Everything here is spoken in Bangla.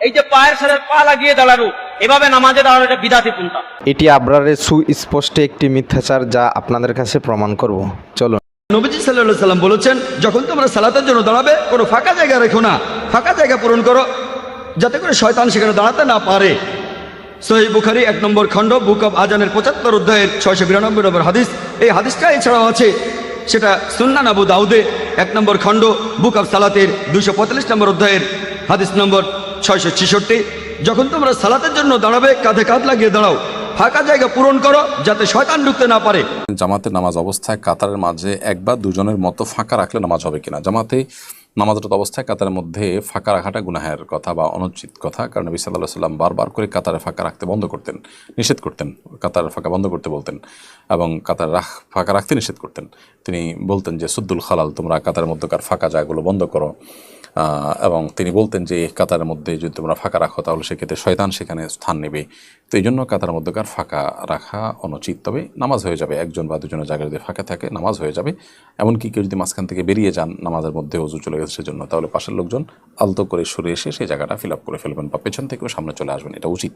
এই যে পায়ের সাথে পা লাগিয়ে দাঁড়ানো, এভাবে নামাজে দাঁড়ানো, এটা বিদাতি পন্থা। এটি আবরারের সুস্পষ্ট একটি মিথ্যাচার, যা আপনাদের কাছে প্রমাণ করব। চলুন। নবীজি সাল্লাল্লাহু আলাইহি সাল্লাম বলেছেন, যখন তোমরা সালাতের জন্য দাঁড়াবে কোনো ফাঁকা জায়গা রেখো না, ফাঁকা জায়গা পূরণ করো যাতে করে শয়তান সেখানে দাঁড়াতে না পারে। সহিহ বুখারী 1 নম্বর খণ্ড বুক অব আজানের 75 অধ্যায়ের 692 নম্বর হাদিস। এই হাদিসটা এছাড়াও আছে, সেটা সুন্নান আবু দাউদে 1 নম্বর খণ্ড বুক অব সালাতের 245 নম্বর অধ্যায়ের হাদিস নম্বর 666। যখন তোমরা সালাতের জন্য দাঁড়াবে কাঁধে কাঁধ লাগিয়ে দাঁড়াও, ফাঁকা জায়গা পূরণ করো যাতে শয়তান ঢুকতে না পারে। জামাতে নামাজ অবস্থায় কাতারের মাঝে এক বা দুজনের মতো ফাঁকা রাখলে নামাজ হবে কিনা? জামাতে নামাজরত অবস্থায় কাতারের মধ্যে ফাঁকা রাখাটা গুনাহের কথা বা অনুচিত কথা, কারণ নবী সাল্লাল্লাহু আলাইহি সাল্লাম বারবার করে কাতারে ফাঁকা রাখতে বন্ধ করতেন, নিষেধ করতেন, কাতার ফাঁকা বন্ধ করতে বলতেন এবং কাতার ফাঁকা রাখতে নিষেধ করতেন। তিনি বলতেন যে সুদ্দুল খালাল, তোমরা কাতারের মধ্যকার ফাঁকা জায়গাগুলো বন্ধ করো, এবং তিনি বলতেন যে কাতারের মধ্যে যদি তোমরা ফাঁকা রাখো তাহলে সেক্ষেত্রে শয়তান সেখানে স্থান নেবে। তো এই জন্য কাতারের মধ্যকার ফাঁকা রাখা অনুচিত। তবে নামাজ হয়ে যাবে, একজন বা দুজনের জায়গায় যদি ফাঁকা থাকে নামাজ হয়ে যাবে। এমনকি কেউ যদি মাঝখান থেকে বেরিয়ে যান নামাজের মধ্যে ওযু চলে গেছে সেজন্য, তাহলে পাশের লোকজন আলতো করে সরে এসে সেই জায়গাটা ফিল আপ করে ফেলবেন বা পেছন থেকেও সামনে চলে আসবেন, এটা উচিত।